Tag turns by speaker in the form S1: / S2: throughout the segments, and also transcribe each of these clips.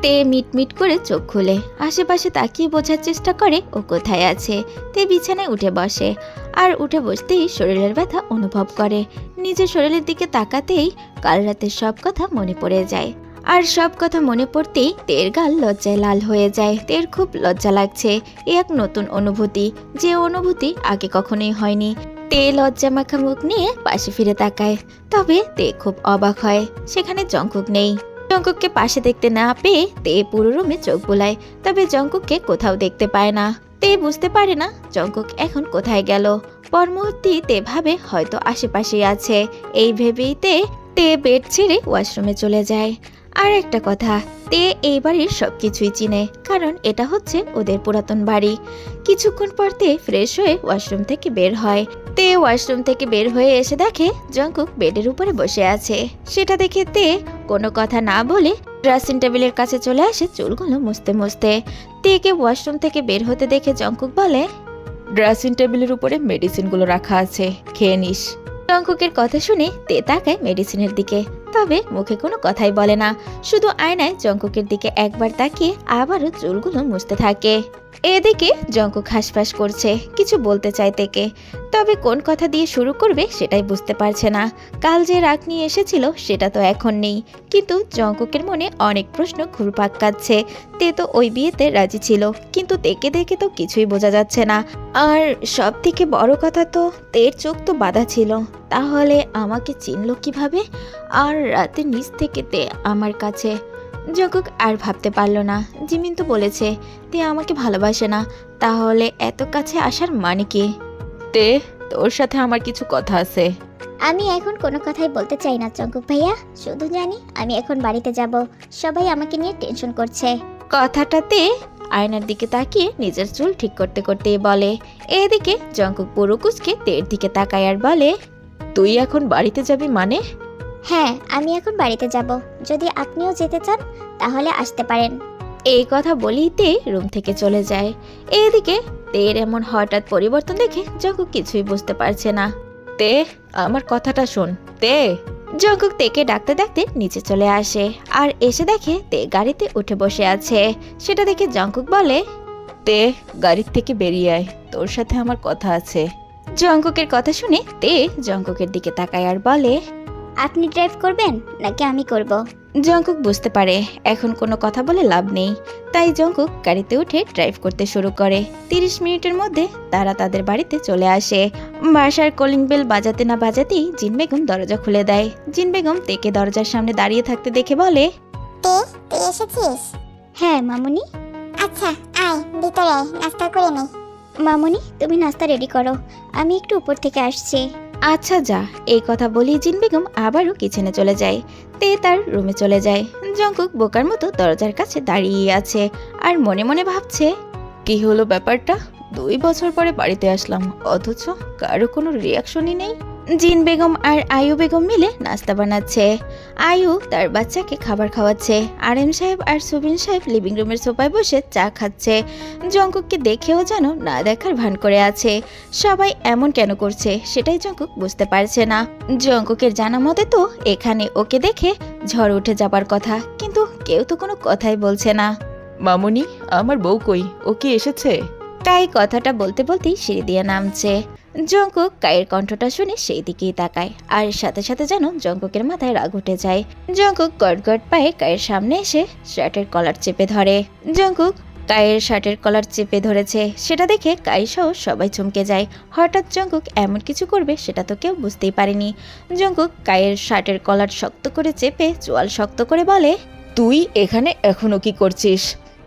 S1: তে মিটমিট করে চোখ খুলে আশেপাশে তাকিয়ে বোঝার চেষ্টা করে ও কোথায় আছে। তে বিছানায় উঠে বসে আর উঠে বসতেই শরীরের ব্যথা অনুভব করে। নিজের শরীরের দিকে তাকাতেই কাল রাতের সব কথা মনে পড়ে যায়। আর সব কথা মনে পড়তেই তের গাল লজ্জায় লাল হয়ে যায়। তের খুব লজ্জা লাগছে। এ এক নতুন অনুভূতি, যে অনুভূতি আগে কখনোই হয়নি। তে লজ্জা মাখা মুখ নিয়ে পাশে ফিরে তাকায়। তবে তে খুব অবাক হয়, সেখানে জংকুক নেই। জংকুককে পাশে দেখতে না পেয়ে তে পুরো রুমে চোখ বুলায়, তবে জংকুককে কোথাও দেখতে পায় না। তে বুঝতে পারে না জংকুক এখন কোথায় গেল। পর মুহূর্তেই তে ভাবে হয়তো আশেপাশেই আছে। এই ভেবেই তে বেড ছেড়ে ওয়াশরুমে চলে যায়। আর একটা কথা, তে এই বাড়ির সবকিছুই চিনে, কারণ এটা হচ্ছে ওদের পুরাতন বাড়ি। কিছুক্ষণ পর তে ফ্রেশ হয়ে ওয়াশরুম থেকে বের হয়। তে ওয়াশরুম থেকে বের হয়ে এসে দেখে জংকুক বেডের উপরে বসে আছে। সেটা দেখে তে কোনো কথা না বলে ড্রেসিং টেবিলের কাছে চলে আসে চুলগুলো মুছতে মুছতে। তেকে ওয়াশরুম থেকে বের হতে দেখে জংকুক বলে,
S2: ড্রেসিং টেবিলের উপরে মেডিসিনগুলো রাখা আছে, খেয়ে নিস।
S1: জংকুকের কথা শুনে তে তাকায় মেডিসিনের দিকে, তবে মুখে কোনো কথাই বলে না। শুধু আয়নায় জংকুকের দিকে একবার তাকিয়ে আবারও চুলগুলো মুছতে থাকে। এদিকে জংকুক হাসফাস করছে, কিছু বলতে চায় তেকে, তবে কোন কথা দিয়ে শুরু করবে সেটাই বুঝতে পারছে না। কাল যে রাগ নিয়ে এসেছিল সেটা তো এখন নেই, কিন্তু জংকুকের মনে অনেক প্রশ্ন ঘুরপাক খাচ্ছে। তে তো ওই বিয়েতে রাজি ছিল, কিন্তু তেকে দেখে তো কিছুই বোঝা যাচ্ছে না। আর সব থেকে বড় কথা তো তের চোখ তো বাঁধা ছিল, তাহলে আমাকে চিনল কিভাবে? আর রাতে নিচ থেকে তে আমার কাছে। জংকুক আর ভাবতে পারল না। জিমিন তো বলেছে তে আমাকে ভালোবাসে না, তাহলে এত কাছে আসার মানে কি?
S2: তে, তোর সাথে আমার কিছু কথা আছে।
S3: আমি এখন কোনো কথাই বলতে চাই না জংকুক ভাইয়া, শুধু জানি আমি এখন বাড়িতে যাব। সবাই আমাকে নিয়ে টেনশন করছে।
S1: কথাটাতে আয়নার দিকে তাকিয়ে নিজের চুল ঠিক করতে করতে বলে। এদিকে জংকুক পুরো কুচকে তের দিকে তাকায় আর বলে,
S2: তুই এখন বাড়িতে যাবি মানে?
S3: হ্যাঁ, আমি এখন বাড়িতে যাব। যদি আপনিও যেতে চান তাহলে আসতে পারেন।
S1: এই কথা বলেই তে রুম থেকে চলে যায়। এদিকে তের এমন হঠাৎ পরিবর্তন দেখে জংকুক কিছুই বুঝতে পারছে না।
S2: তে, আমার কথাটা শোন। তে।
S1: জংকুক তেকে ডাকতে ডাকতে নিচে চলে আসে আর এসে দেখে তে গাড়িতে উঠে বসে আছে। সেটা দেখে জংকুক বলে,
S2: তে, গাড়ির থেকে বেরিয়ে আয়, তোর সাথে আমার কথা আছে।
S1: জংকুকের কথা শুনে তে জংকুকের দিকে তাকায় আর বলে,
S3: আপনি ড্রাইভ করবেন নাকি আমি করব?
S1: জংকুক বুঝতে পারে এখন কোনো কথা বলে লাভ নেই, তাই জংকুক গাড়িতে উঠে ড্রাইভ করতে শুরু করে। 30 মিনিটের মধ্যে তারা তাদের বাড়িতে চলে আসে। বাসার কলিং বেল বাজাতে না বাজাতেই জিন বেগম দরজা খুলে দেয়। জিন বেগম তেকে দরজার সামনে দাঁড়িয়ে থাকতে দেখে বলে,
S3: তুই এসেছিস? হ্যাঁ মামুনি। আচ্ছা আয় ভিতরে আয়, নাস্তা করে নে। মামুনি, তুমি নাস্তা রেডি করো, আমি একটু উপর থেকে আসছি।
S1: আচ্ছা যা। এই কথা বলি জিন বেগম আবারও কিচেনে চলে যায়। তে তার রুমে চলে যায়। জংকুক বোকার মতো দরজার কাছে দাঁড়িয়ে আছে আর মনে মনে ভাবছে,
S2: কি হলো ব্যাপারটা? 2 বছর পরে বাড়িতে আসলাম, অথচ কারো কোনো রিয়াকশনই নেই।
S1: জিন বেগম আর আয়ু বেগম মিলে নাস্তা বানাচ্ছে। আয়ু তার বাচ্চাকে খাবার খাওয়াচ্ছে। আরএম সাহেব আর সুবিন সাহেব লিভিং রুমের সোফায় বসে চা খাচ্ছে। জংকুককে দেখেও যেন না দেখার ভান করে আছে। সবাই এমন কেন করছে সেটাই জংকুক বুঝতে পারছে না। জংকুকের জানা মতে তো এখানে ওকে দেখে ঝড় উঠে যাবার কথা, কিন্তু কেউ তো কোনো কথাই বলছে না।
S2: মামুনি, আমার বউ কই? ও কি এসেছে?
S1: কাই কথাটা বলতে বলতেই সিঁড়ি দিয়ে নামছে। জংকুক কায়ের কণ্ঠটা শুনে সেই দিকেই তাকায়, আর সাথে সাথে যেন জংকুকের মাথায় রাগ উঠে যায়। জংকুক গটগট পায়ে কায়ের সামনে এসে শার্টের কলার চেপে ধরে। জংকুক কায়ের শার্টের কলার চেপে ধরেছে, সেটা দেখে কাই সহ সবাই চমকে যায়। হঠাৎ জংকুক এমন কিছু করবে সেটা তো কেউ বুঝতেই পারেনি। জংকুক কায়ের শার্টের কলার শক্ত করে চেপে চোয়াল শক্ত করে বলে,
S2: তুই এখানে এখনো কি করছিস?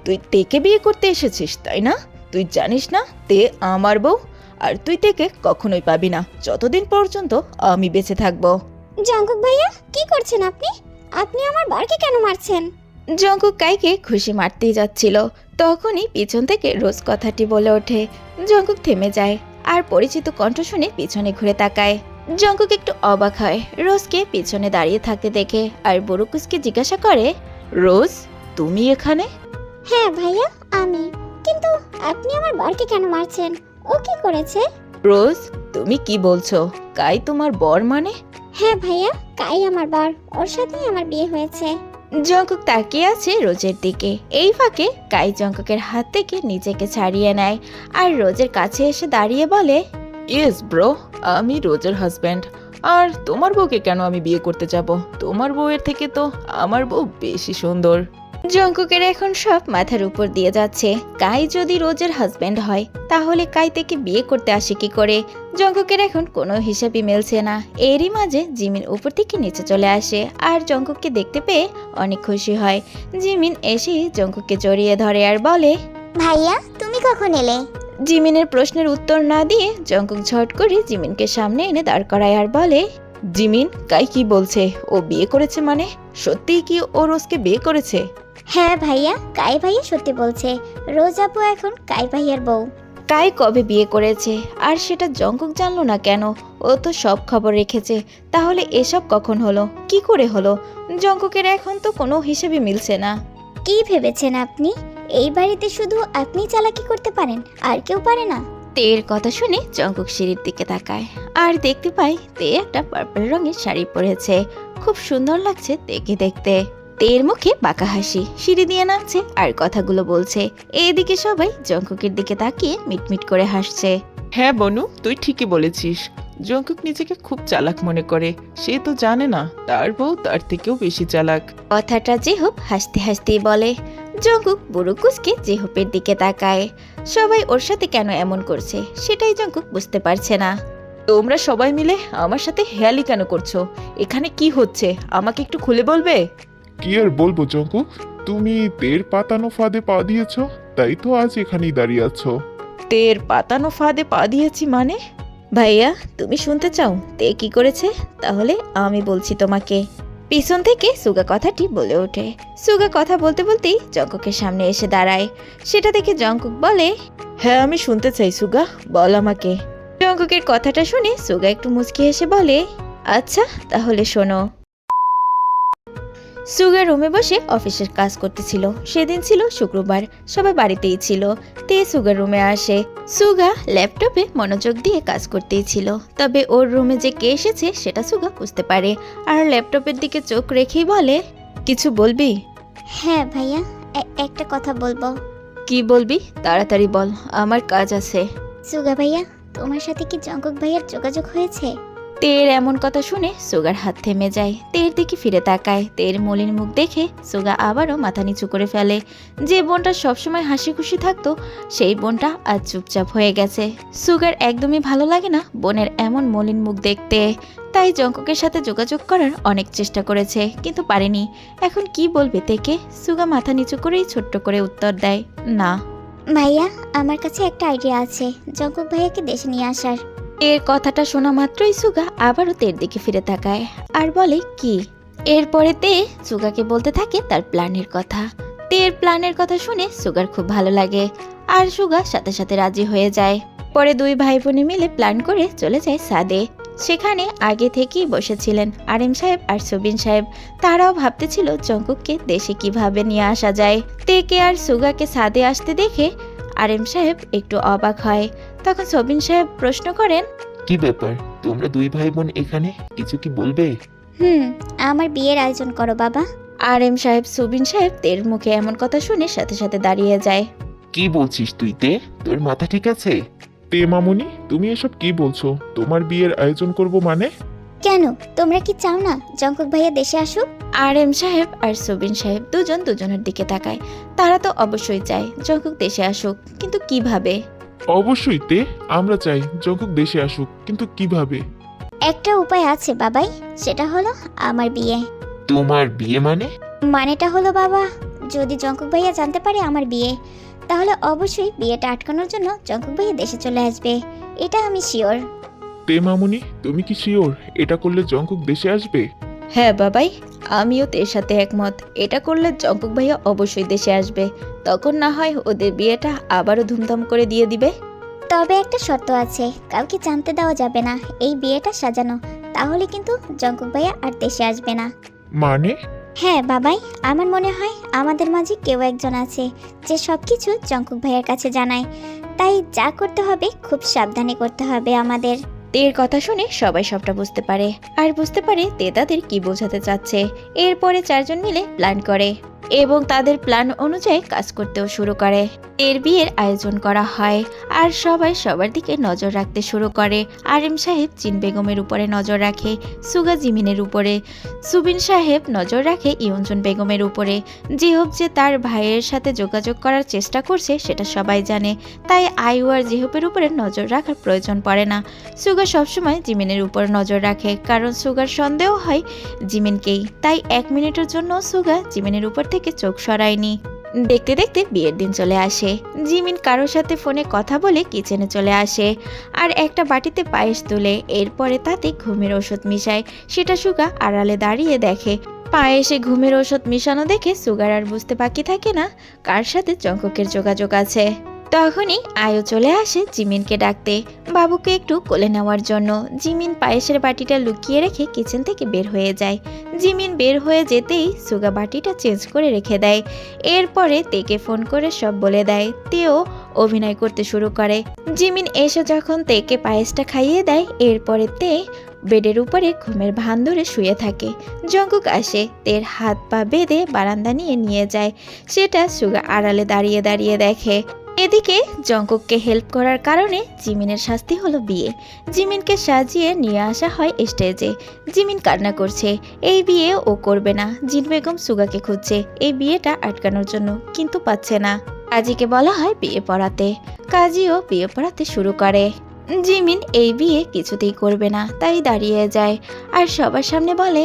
S2: তুই তেকে বিয়ে করতে এসেছিস তাই না? তুই জানিস না তে আমার বউ? আর তুই তেকে কখনোই পাবি না যতদিন পর্যন্ত আমি বেঁচে থাকবো।
S3: জংকুক ভাইয়া, কি করছেন আপনি? আপনি আমার বারকে কেন মারছেন?
S1: জংকুক কাইকে খুশি মারতেই যাচ্ছিল, তখনই পিছন থেকে রোজ কথাটি বলে ওঠে। জংকুক থেমে যায় আর পরিচিত কণ্ঠ শুনে পিছনে ঘুরে তাকায়। জংকুক একটু অবাক হয় রোজকে পিছনে দাঁড়িয়ে থাকতে দেখে, আর বরুকুসকে জিজ্ঞাসা করে,
S2: রোজ, তুমি এখানে?
S3: হ্যাঁ ভাইয়া, আমি। কিন্তু আপনি আমার বারকে কেন মারছেন? ও কি করেছে?
S2: রোজ, তুমি কি বলছো? কাই তোমার বর মানে?
S3: হ্যাঁ ভাইয়া, কাই আমার বর, ওর সাথেই আমার বিয়ে হয়েছে।
S1: জঙ্কুক তাকিয়ে আছে রোজের দিকে। এই ফাঁকে কাই জঙ্কুকের হাত থেকে নিজেকে ছাড়িয়ে নেয় আর রোজের কাছে এসে দাঁড়িয়ে বলে,
S2: ইয়েস ব্রো, আমি রোজের হাজব্যান্ড। আর তোমার বউকে কেন আমি বিয়ে করতে যাব? তোমার বউয়ের থেকে তো আমার বউ বেশি সুন্দর।
S1: জঙ্কুকের এখন সব মাথার উপর দিয়ে যাচ্ছে। কাই যদি রোজের হাজবেন্ড হয় তাহলে কাই থেকে বিয়ে করতে আসে কি করে? জঙ্কুকের এখন কোনো হিসাবই মিলছে না। এরই মাঝে জিমিন উপর থেকে নিচে চলে আসে আর জঙ্কুককে দেখতে পেয়ে অনেক খুশি হয়। জিমিন এসে জঙ্কুককে জড়িয়ে ধরে আর বলে,
S3: ভাইয়া তুমি কখন এলে?
S1: জিমিনের প্রশ্নের উত্তর না দিয়ে জঙ্কুক ঝট করে জিমিনকে সামনে এনে দাঁড় করায় আর বলে,
S2: জিমিন, কাই কি বলছে? ও বিয়ে করেছে মানে? সত্যিই কি ও রোজকে বিয়ে করেছে?
S3: হ্যাঁ ভাইয়া, কাই ভাইয়া সত্যি বলছে। রোজ আপু এখন কাই ভাইয়ার বউ।
S1: কাই কবে বিয়ে করেছে আর সেটা জঙ্কুক জানলো না কেন? ও তো সব খবর রেখেছে। তাহলে এসব কখন হলো, কি করে হলো? জঙ্কুকের এখন তো কোনো হিসেবে মিলছে না।
S3: কি ভেবেছেন আপনি? এই বাড়িতে শুধু আপনি চালাকি করতে পারেন, আর কেউ পারে না?
S1: তের কথা শুনে জঙ্কুক সিঁড়ির দিকে তাকায় আর দেখতে পায় তে একটা পার্পল রঙের শাড়ি পরেছে। খুব সুন্দর লাগছে তেকে দেখতে। তের মুখে বাঁকা হাসি, সিঁড়ি দিয়ে নামছে আর কথাগুলো বলছে। এদিকে সবাই জঙ্কুকের দিকে তাকিয়ে মিটমিট করে হাসছে।
S2: হ্যাঁ বনু, তুই ঠিকই বলেছিস। জঙ্কুক নিজেকে খুব চালাক মনে করে। সে তো জানে না তার বউ তার থেকেও বেশি চালাক।
S1: কথাটা জেহুপ হাসতে হাসতেই বলে। জঙ্কুক বুড়ো কুচকে জেহুপের দিকে তাকায়। সবাই ওর সাথে কেন এমন করছে সেটাই জঙ্কুক বুঝতে পারছে না।
S2: তোমরা সবাই মিলে আমার সাথে হেয়ালি কেন করছো? এখানে কি হচ্ছে আমাকে একটু খুলে বলবে?
S4: কি আর বলবো জঙ্কুক, তুমি তের পাতানো ফাঁদে পা দিয়েছো, তাই তো আজ এখানেই দাঁড়িয়ে আছো।
S2: তের পাতানো ফাঁদে পা দিয়েছি মানে?
S1: ভাইয়া, তুমি শুনতে চাও তে কি করেছে? তাহলে আমি বলছি তোমাকে। পিছন থেকে সুগা কথাটি বলে ওঠে। সুগা কথা বলতে বলতেই জঙ্কুকের সামনে এসে দাঁড়ায়। সেটা দেখে জঙ্কুক বলে,
S2: হ্যাঁ আমি শুনতে চাই সুগা, বল আমাকে।
S1: জঙ্কুকের কথাটা শুনে সুগা একটু মুচকি হেসে বলে, আচ্ছা তাহলে শোনো। সুগা রুমে বসে অফিসের কাজ করতেছিল। সেদিন ছিল শুক্রবার, সবাই বাড়িতেই ছিল। তে সুগার রুমে আসে। সুগা ল্যাপটপে মনোযোগ দিয়ে কাজ করতেই ছিল। তবে ওর রুমে যে কে এসেছে সেটা সুগা বুঝতে পারে আর ল্যাপটপের দিকে চোখ রেখেই বলে,
S2: কিছু বলবি?
S3: হ্যাঁ ভাইয়া, একটা কথা বলবো।
S1: কি বলবি? তাড়াতাড়ি বল, আমার কাজ আছে।
S3: সুগা ভাইয়া, তোমার সাথে কি জঙ্কুক ভাইয়ার যোগাযোগ হয়েছে?
S1: তের এমন কথা শুনে সুগার হাত থেমে যায়। তের দিকে ফিরে তাকায়। তের মলিন মুখ দেখে সুগা আবারও মাথা নিচু করে ফেলে। যে বোনটা সবসময় হাসি খুশি থাকতো সেই বোনটা আজ চুপচাপ হয়ে গেছে। সুগার একদমই ভালো লাগে না বোনের এমন মলিন মুখ দেখতে। তাই জঙ্কুকের সাথে যোগাযোগ করার অনেক চেষ্টা করেছে কিন্তু পারেনি। এখন কি বলবে তেকে? সুগা মাথা নিচু করেই ছোট্ট করে উত্তর দেয়, না।
S3: ভাইয়া, আমার কাছে একটা আইডিয়া আছে জঙ্কুক ভাইয়াকে দেশে নিয়ে আসার।
S1: এর কথাটা শোনা মাত্রই সুগা আবারও তের দিকে ফিরে তাকায় আর বলে, কি? এরপরে তে সুগাকে বলতে থাকে তার প্ল্যানের কথা। তের প্ল্যানের কথা শুনে সুগার খুব ভালো লাগে আর সুগা সাথে সাথে রাজি হয়ে যায়। পরে দুই ভাই বোনে মিলে প্ল্যান করে চলে যায় সাদে। সেখানে আগে থেকেই বসেছিলেন আরএম সাহেব আর সুবিন সাহেব। তারাও ভাবতেছিল জঙ্কুককে দেশে কিভাবে নিয়ে আসা যায়। তেকে আর সুগাকে সাদে আসতে দেখে আরএম সাহেব একটু অবাক হয়। তখন সবিন সাহেব প্রশ্ন করেন,
S5: কি ব্যাপার, তোমরা দুই ভাই বোন এখানে? কিছু কি বলবে?
S3: আমার বিয়ের আয়োজন করো বাবা।
S1: আরএম সাহেব সুবিন সাহেব তের মুখে এমন কথা শুনে সাথে সাথে দাঁড়িয়ে যায়।
S5: কি বলছিস তুই তে? তোর মাথা ঠিক আছে?
S4: তে মামুনি, তুমি এসব কি বলছো? তোমার বিয়ের আয়োজন করব মানে?
S3: কেন, তোমরা কি চাও না জঙ্কুক ভাইয়া দেশে আসুক?
S1: আরএম সাহেব আর সুবিন সাহেব দুজন দুজনের দিকে তাকায়। তারা তো অবশ্যই চায় জঙ্কুক দেশে আসুক, কিন্তু কিভাবে?
S4: অবশ্যই তে, আমরা চাই জঙ্কুক দেশে আসুক, কিন্তু কিভাবে?
S3: একটা উপায় আছে বাবাই, সেটা হলো আমার বিয়ে।
S5: তোমার বিয়ে মানে?
S3: মানেটা হলো বাবা, যদি জঙ্কুক ভাইয়া জানতে পারে আমার বিয়ে, তাহলে অবশ্যই বিয়েটা আটকানোর জন্য জঙ্কুক ভাইয়া দেশে চলে আসবে। এটা আমি শিওর।
S4: তে মামুনি, তুমি কি শিওর এটা করলে জঙ্কুক দেশে আসবে?
S1: হ্যাঁ বাবাই, আমিও তের সাথে একমত। এটা করলে জঙ্কুক ভাইয়া অবশ্যই দেশে আসবে। তখন না হয় ওদের বিয়েটা আবারও ধুমধাম করে দিয়ে দিবে।
S3: তবে একটা শর্ত আছে, কাউকে জানতে দেওয়া যাবে না এই বিয়েটা সাজানো, তাহলে কিন্তু জঙ্কুক ভাইয়া আর দেশে আসবে না।
S4: মানে?
S3: হ্যাঁ বাবাই, আমার মনে হয় আমাদের মাঝে কেউ একজন আছে যে সবকিছু জঙ্কুক ভাইয়ার কাছে জানায়। তাই যা করতে হবে খুব সাবধানে করতে হবে আমাদের।
S1: তের কথা শুনে সবাই সবটা বুঝতে পারে আর বুঝতে পারে তে তাদের কি বোঝাতে চাচ্ছে। এরপরে চারজন মিলে প্ল্যান করে এবং তাদের প্ল্যান অনুযায়ী কাজ করতেও শুরু করে। এর বিয়ের আয়োজন করা হয় আর সবাই সবার দিকে নজর রাখতে শুরু করে। আরেম সাহেব জিন বেগমের উপরে নজর রাখে, সুগা জিমিনের উপরে, সুবিন সাহেব নজর রাখে ইয়ঞ্জন বেগমের উপরে। জিহব যে তার ভাইয়ের সাথে যোগাযোগ করার চেষ্টা করছে সেটা সবাই জানে, তাই আয়ু আর জিহবের উপরে নজর রাখার প্রয়োজন পড়ে না। সুগা সবসময় জিমিনের উপর নজর রাখে, কারণ সুগার সন্দেহ হয় জিমিনকেই, তাই 1 মিনিটের জন্য সুগা জিমিনের উপর থেকে চোখ সরায়নি। দেখতে দেখতে বিয়ের দিন চলে আসে। জিমিন কারোর সাথে ফোনে কথা বলে কিচেনে চলে আসে আর একটা বাটিতে পায়েস তুলে এরপরে তাতে ঘুমের ওষুধ মিশায়। সেটা সুগা আড়ালে দাঁড়িয়ে দেখে। পায়েসে ঘুমের ওষুধ মিশানো দেখে সুগার আর বুঝতে বাকি থাকে না কার সাথে জঙ্কুকের যোগাযোগ আছে। তখনই আয়ু চলে আসে জিমিনকে ডাকতে, বাবুকে একটু কোলে নেওয়ার জন্য। জিমিন পায়েসের বাটিটা লুকিয়ে রেখে কিচেন থেকে বের হয়ে যায়। জিমিন বের হয়ে যেতেই সুগা বাটিটা চেঞ্জ করে রেখে দেয়। এরপরে তেকে ফোন করে সব বলে দেয়। তেও অভিনয় করতে শুরু করে। জিমিন এসে যখন তেকে পায়েসটা খাইয়ে দেয়, এরপরে তে বেডের উপরে ঘুমের ভান ধরে শুয়ে থাকে। জঙ্কুক আসে, তের হাত পা বেঁধে বারান্দা নিয়ে যায়। সেটা সুগা আড়ালে দাঁড়িয়ে দাঁড়িয়ে দেখে। এদিকে জঙ্কুককে হেল্প করার কারণে জিমিনের শাস্তি হলো বিয়ে। জিমিনকে সাজিয়ে নিয়ে আসা হয় স্টেজে। জিমিন কান্না করছে, এই বিয়ে ও করবে না। জিন বেগম সুগাকে খুঁজছে এই বিয়েটা আটকানোর জন্য, কিন্তু পাচ্ছে না। কাজীকে বলা হয় বিয়ে পড়াতে। কাজীও বিয়ে পড়াতে শুরু করে। জিমিন এই বিয়ে কিছুতেই করবে না, তাই দাঁড়িয়ে যায় আর সবার সামনে বলে,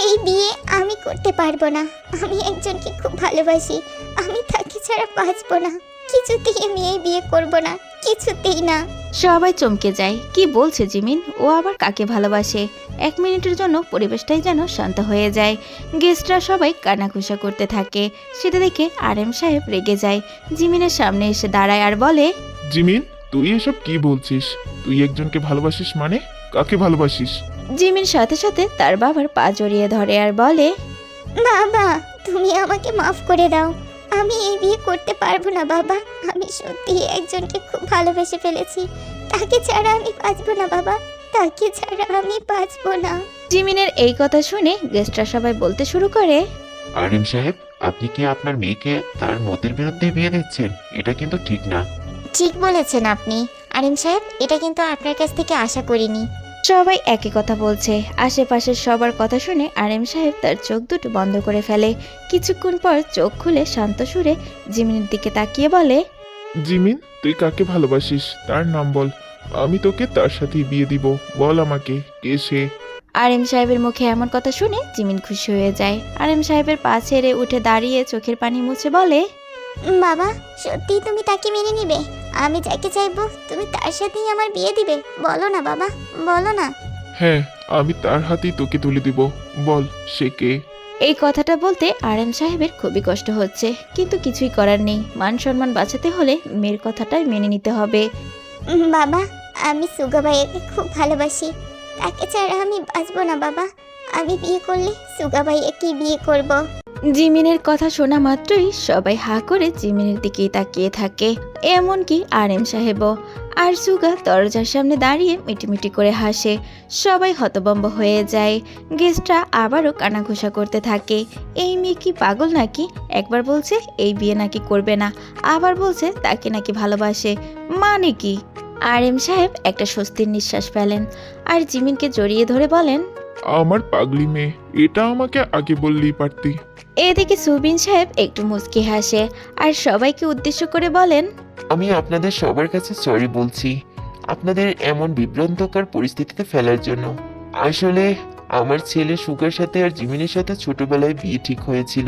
S3: এই বিয়ে আমি করতে পারবো না। আমি একজনকে খুব ভালোবাসি, আমি তাকে ছাড়া বাঁচবো না। কিছুতেই আমি এই বিয়ে করব না, কিছুতেই না।
S1: সবাই চমকে যায়। কি বলছে জিমিন? ও আবার কাকে ভালোবাসে? 1 মিনিটের জন্য পরিবেশটাই যেন শান্ত হয়ে যায়। গেস্টরা সবাই কানাঘুষা করতে থাকে। সেটা দেখে আরেম সাহেব রেগে যায়। জিমিনের সামনে এসে দাঁড়ায় আর বলে,
S4: জিমিন, তুই এসব কি বলছিস? তুই একজনকে ভালোবাসিস মানে? কাকে ভালোবাসিস?
S1: জিমিন সাথে সাথে তার বাবার পা জড়িয়ে ধরে আর বলে,
S3: বাবা, তুমি আমাকে মাফ করে দাও। আমি এই বিয়ে করতে পারবো না বাবা। আমি সত্যি একজনকে খুব ভালোবেসে ফেলেছি। তাকে ছাড়া আমি বাঁচবো না বাবা, তাকে ছাড়া আমি বাঁচবো না।
S1: জিমিনের এই কথা শুনে গেস্টরা সবাই বলতে শুরু করে,
S5: আরিম সাহেব, আপনি কি আপনার মেয়েকে তার মতের বিরুদ্ধে বিয়ে দিচ্ছেন? এটা কিন্তু ঠিক না।
S3: ঠিক বলেছেন আপনি আরিম সাহেব, এটা কিন্তু আপনার কাছ থেকে আশা করিনি।
S1: সবাই একই কথা বলছে। আশেপাশের সবার কথা শুনে আরেম সাহেব তার চোখ দুটো বন্ধ করে ফেলে। কিছুক্ষণ পর চোখ খুলে শান্ত সুরে জিমিনের দিকে তাকিয়ে বলে,
S4: জিমিন, তুই কাকে ভালোবাসিস তার নাম বল। আমি তোকে তার সাথেই বিয়ে দিব। বল আমাকে, কে সে?
S1: আরেম সাহেবের মুখে এমন কথা শুনে জিমিন খুশি হয়ে যায়। আরেম সাহেবের পা ছেড়ে উঠে দাঁড়িয়ে চোখের পানি মুছে বলে,
S3: বাবা, সত্যি তুমি তাকে মেনে নিবে? আমি যাকে চাইবো তুমি তার সাথেই আমার বিয়ে দিবে? বলো না বাবা, বলো না।
S4: হ্যাঁ, আমি তার হাতেই তোকে তুলে দিব। বল, সে কে?
S1: এই কথাটা বলতে আরেম সাহেবের খুবই কষ্ট হচ্ছে, কিন্তু কিছুই করার নেই। মান সম্মান বাঁচাতে হলে মেয়ের কথাটাই মেনে নিতে হবে।
S3: বাবা, আমি সুগা ভাইয়াকে খুব ভালোবাসি। তাকে ছাড়া আমি বাঁচবো না বাবা। আমি বিয়ে করলে সুগা ভাইয়াকেই বিয়ে করব।
S1: জিমিনের কথা শোনা মাত্রই সবাই হা করে জিমিনের দিকেই তাকিয়ে থাকে, এমনকি আরেম সাহেবও। আর সুগা দরজার সামনে দাঁড়িয়ে মিটিমিটি করে হাসে। সবাই হতভম্ব হয়ে যায়। গেস্টরা আবারও কানাঘুষা করতে থাকে। এই মেয়ে কি পাগল নাকি? একবার বলছে এই বিয়ে নাকি করবে না, আবার বলছে তাকে নাকি ভালোবাসে। মানে কি? আরেম সাহেব একটা স্বস্তির নিঃশ্বাস ফেলেন আর জিমিনকে জড়িয়ে ধরে বলেন,
S4: আমার পাগলি মেয়ে, এটা আমাকে আগে বললেই পারতি।
S1: এদিকে সুবিন সাহেব একটু মুচকি হাসে আর সবাইকে উদ্দেশ্য করে বলেন,
S5: আমি আপনাদের সবার কাছে সরি বলছি আপনাদের এমন বিভ্রান্তকর পরিস্থিতিতে ফেলার জন্য। আসলে আমার ছেলে সুগার সাথে আর জিমিনের সাথে ছোটবেলায় বিয়ে ঠিক হয়েছিল,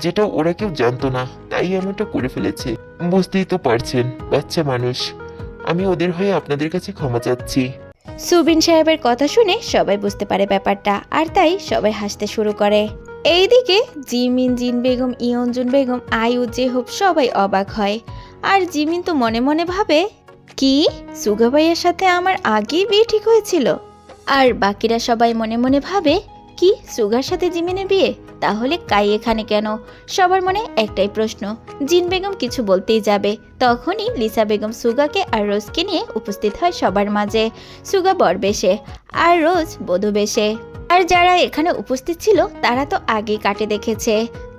S5: যেটা ওরা কেউ জানতো না, তাই এমনটা করে ফেলেছে। বুঝতেই তো পারছেন, বাচ্চা মানুষ। আমি ওদের হয়ে আপনাদের কাছে ক্ষমা চাচ্ছি।
S1: সুবিন সাহেবের কথা শুনে সবাই বুঝতে পারে ব্যাপারটা, আর তাই সবাই হাসতে শুরু করে। এইদিকে জিমিন, জিন বেগম, ইয়ঞ্জন বেগম, আয়ু, জেহব সবাই অবাক হয়। আর জিমিন তো মনে মনে ভাবে, কি সুগা ভাইয়ের সাথে আমার আগেই বিয়ে ঠিক হয়েছিল? আর বাকিরা সবাই মনে মনে ভাবে, কি সুগার সাথে জিমিনের বিয়ে? তাহলে কাই এখানে কেন? সবার মনে একটাই প্রশ্ন। জিন বেগম কিছু বলতেই যাবে, তখনই লিসা বেগম সুগাকে আর রোজকে নিয়ে উপস্থিত হয় সবার মাঝে। সুগা বরবেশে আর রোজ বধূ বেশে। আর যারা এখানে উপস্থিত ছিল তারা তো আগেই কাটে দেখেছে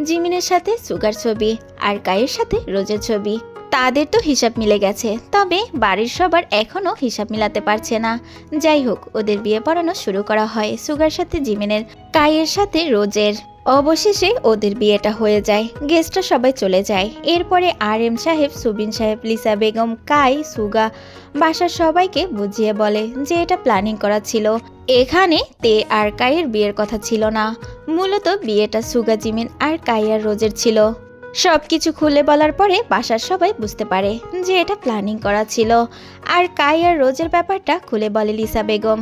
S1: জিমিনের সাথে সুগার ছবি আর কায়ের সাথে রোজের ছবি। তাদের তো হিসাব মিলে গেছে, তবে বাড়ির সবার এখনো হিসাব মিলাতে পারছে না। যাই হোক, ওদের বিয়ে পড়ানো শুরু করা হয় সুগার সাথে জিমিনের, কায়ের সাথে রোজের। অবশেষে ওদের বিয়েটা হয়ে যায়, গেস্টরা সবাই চলে যায়। এরপরে RM সাহেব, সুবিন সাহেব, লিসা বেগম, কাই, সুগা বাসার সবাইকে বুঝিয়ে বলে যে এটা প্ল্যানিং করা ছিল। এখানে তে আর কাইয়ের বিয়ের কথা ছিল না, মূলত বিয়েটা সুগা, জিমিন আর কাই আর রোজের ছিল। সবকিছু খুলে বলার পরে বাসার সবাই বুঝতে পারে যে এটা প্ল্যানিং করা ছিল। আর কাই আর রোজের ব্যাপারটা খুলে বলে লিসা বেগম।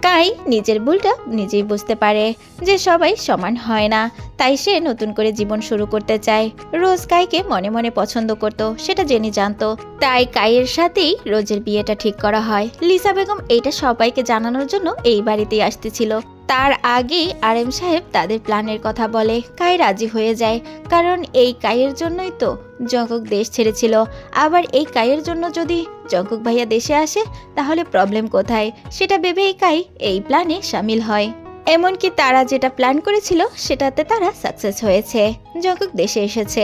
S1: কাই নিজের ভুলটা নিজেই বুঝতে পারে যে সবাই সমান হয় না, তাই সে নতুন করে জীবন শুরু করতে চায়। রোজ কাইকে মনে মনে পছন্দ করত, সেটা জেনে জানতো, তাই কাইয়ের সাথেই রোজের বিয়েটা ঠিক করা হয়। লিসা বেগম এইটা সবাইকে জানানোর জন্য এই বাড়িতেই আসতেছিল। তার আগেই RM সাহেব তাদের প্ল্যানের কথা বলে, কাই রাজি হয়ে যায়, কারণ এই কাইয়ের জন্যই তো জঙ্কুক দেশ ছেড়েছিল। আবার এই কাইয়ের জন্য যদি জঙ্কুক ভাইয়া দেশে আসে তাহলে প্রবলেম কোথায়, সেটা ভেবেই কাই এই প্ল্যানে সামিল হয়। এমনকি তারা যেটা প্ল্যান করেছিল সেটাতে তারা সাকসেস হয়েছে, জঙ্কুক দেশে এসেছে।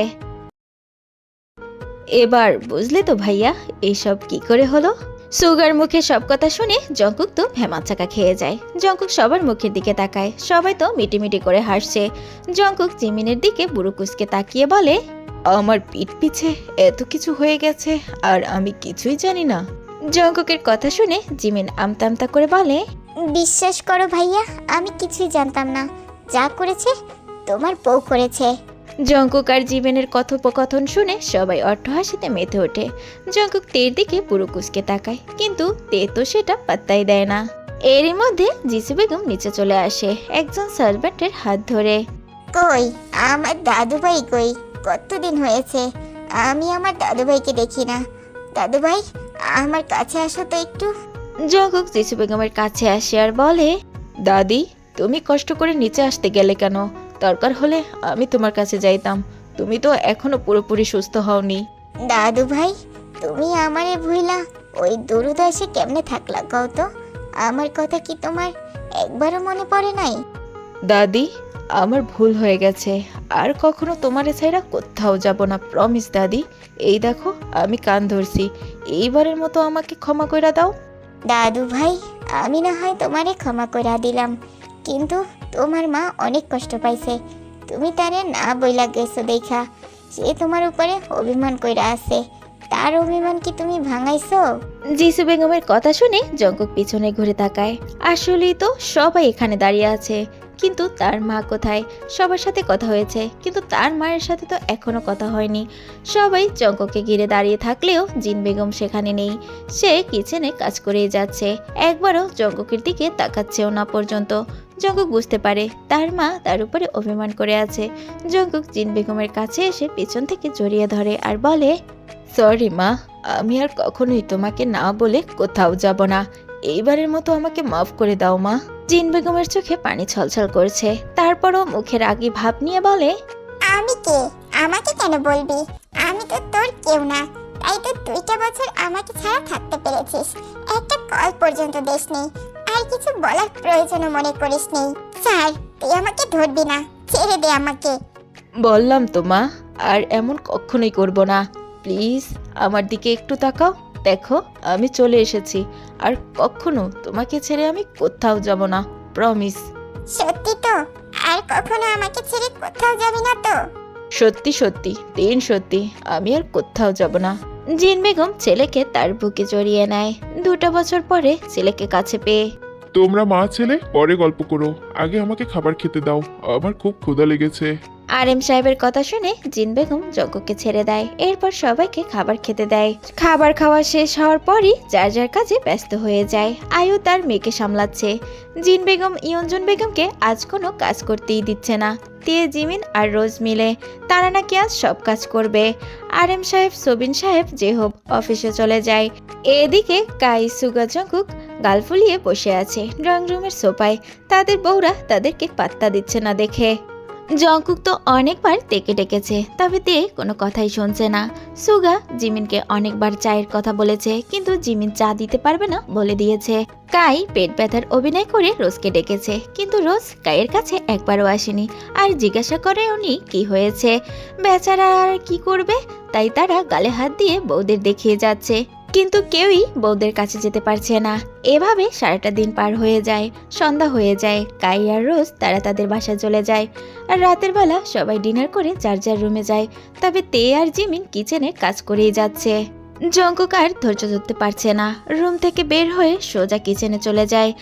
S1: এবার বুঝলে তো ভাইয়া এইসব কি করে হলো? সুগার মুখে সব কথা শুনে জঙ্কুক তো ভেমাচাকা খেয়ে যায়। জঙ্কুক সবার মুখের দিকে তাকায়, সবাই তো মিটিমিটি করে হাসছে। জঙ্কুক জিমিনের দিকে বুড়ো কুঁচকে তাকিয়ে বলে,
S2: আমার পিঠ পিছে এত কিছু হয়ে গেছে আর আমি কিছুই জানি না।
S1: জঙ্কুকের কথা শুনে জিমিন আমতা করে বলে,
S3: বিশ্বাস করো ভাইয়া, আমি কিছুই জানতাম না। যা করেছে তোমার বউ করেছে।
S1: জঙ্কুক আর জিমিনের কথোপকথন শুনে সবাই অট্টহাসিতে মেতে ওঠে। জঙ্কুক তের দিকে পুরো কুঁচকে তাকায়, কিন্তু তে তো সেটা পাত্তাই দেয় না। এরই মধ্যে জিসু বেগম নিচে চলে আসে একজন সার্ভেন্টের হাত ধরে।
S3: কই আমার দাদুভাই কই? কতদিন হয়েছে আমি আমার দাদুভাইকে দেখি না। দাদুভাই, আমার কাছে আসো তো একটু।
S1: জঙ্কুক জিসু বেগমের কাছে আসে আর বলে,
S2: দাদি, তুমি কষ্ট করে নিচে আসতে গেলে কেন? দরকার হলে আমি তোমার কাছে যাইতাম, তুমি তো এখনো পুরোপুরি সুস্থ হওনি।
S3: দাদুভাই, তুমি আমারে ভুইলা ওই দূরদর্শে কেমনে থাকলা কও তো? আমার কথা কি তোমার একবারও মনে পড়ে নাই?
S2: দাদি, আমার ভুল হয়ে গেছে, আর কখনো তোমার ছাইরা কোথাও যাব না, প্রমিস দাদি। এই দেখো আমি কান ধরছি, এইবারের মতো আমাকে ক্ষমা কইরা দাও।
S3: দাদুভাই, আমি না হয় তোমারে ক্ষমা কইরা দিলাম, কিন্তু তোমার মা অনেক কষ্ট পাইছে। তুমি তারে না বইলা গেছো দেখা সে তোমার উপরে অভিমান কইরা আছে। তার অভিমান কি তুমি ভাঙাইছো?
S1: জিসু বেগমের কথা শুনে জঙ্কুক পিছনে ঘুরে তাকায়। আসলেই তো সবাই এখানে দাঁড়িয়ে আছে, কিন্তু তার মা কোথায়? সবার সাথে কথা হয়েছে, কিন্তু তার মায়ের সাথে তো এখনো কথা হয়নি। সবাই জঙ্কুককে ঘিরে দাঁড়িয়ে থাকলেও জিন বেগম সেখানে নেই। সে কিচেনে কাজ করেই যাচ্ছে, একবারও জঙ্কুকের দিকে তাকাচ্ছেও না পর্যন্ত। জঙ্কুক বুঝতে পারে তার মা তার উপরে অভিমান করে আছে। জঙ্কুক জিন বেগমের কাছে এসে পিছন থেকে জড়িয়ে ধরে আর বলে,
S2: সরি মা, আমি আর কখনোই তোমাকে না বলে কোথাও যাব না। এইবারের মতো আমাকে মাফ করে দাও মা।
S1: জিন বেগমের চোখে পানি ছলছল করছে, তারপরও মুখের রাগী ভাব নিয়ে বলে,
S3: আমি কে? আমাকে কেন বলবি? আমি তো তোর কেউ না, তাই তো 2টা বছর আমাকে ছাড়া থাকতে পেরেছিস। একটা কল পর্যন্ত দিসনি, আর কিছু বলার প্রয়োজনও মনে করিস নি। স্যার, তুই আমাকে ধরবি না, ছেড়ে দে আমাকে।
S2: বললাম তো মা, আর এমন কখনোই করব না। প্লিজ আমার দিকে একটু তাকাও, দেখো আমি চলে এসেছি, আর কখনো তোমাকে ছেড়ে আমি কোথাও যাব না, প্রমিস।
S3: সত্যি তো? আর কখনো আমাকে ছেড়ে কোথাও যাবি না তো?
S2: সত্যি সত্যি, দিন সত্যি, আমি আর কোথাও যাব না।
S1: জিন বেগম ছেলেকে তার বুকে জড়িয়ে নেয় 2টা বছর পরে ছেলেকে কাছে পেয়ে।
S4: তোমরা মা ছেলে পরে গল্প করো, আগে আমাকে খাবার খেতে দাও, আমার খুব ক্ষুধা লেগেছে।
S1: আরএম সাহেবের কথা শুনে জিন বেগম যজ্ঞকে ছেড়ে দেয়। এরপর সবাইকে খাবার খেতে দেয়। খাবার খাওয়া শেষ হওয়ার পরই যার যার কাজে ব্যস্ত হয়ে যায়। আয়ু তার মেয়েকে সামলাচ্ছে। জিন বেগম ইয়ঞ্জন বেগমকে আজ কোনো কাজ করতেই দিচ্ছে না। তে জিমিন আর রোজ মিলে তারা নাকি আজ সব কাজ করবে। আরএম সাহেব সবিন সাহেব যেহব অফিসে চলে যায়। এদিকে কাই সুগা জঙ্কুক গাল ফুলিয়ে বসে আছে ড্রয়িং রুমের সোফায়। তাদের বউরা তাদেরকে পাত্তা দিচ্ছে না দেখে। জঙ্কুক তো অনেকবার তেকে ডেকেছে, তবে তে কোনো কথাই শুনছে না। সুগা জিমিনকে অনেকবার চায়ের কথা বলেছে, কিন্তু জিমিন চা দিতে পারবে না বলে দিয়েছে। কাই পেট ব্যথার অভিনয় করে রোজকে ডেকেছে, কিন্তু রোজ কাইয়ের কাছে একবারও আসেনি আর জিজ্ঞাসা করে উনি কি হয়েছে। বেচারা আর কি করবে, তাই তারা গালে হাত দিয়ে বউদের দেখিয়ে যাচ্ছে, কিন্তু কেউই বউদের কাছে যেতে পারছে না। এভাবে সারাটা দিন পার হয়ে যায়। সন্ধ্যা হয়ে যায়। কাই আর রোজ তারা তাদের বাসায় চলে যায়। আর রাতের বেলা সবাই ডিনার করে যার যার রুমে যায়। তবে তে আর জিমিন কিচেনে কাজ করেই যাচ্ছে। জঙ্কুক আর ধৈর্য ধরতে পারছে না, রুম থেকে বের হয়ে সোজা কিচেনে চলে যায়।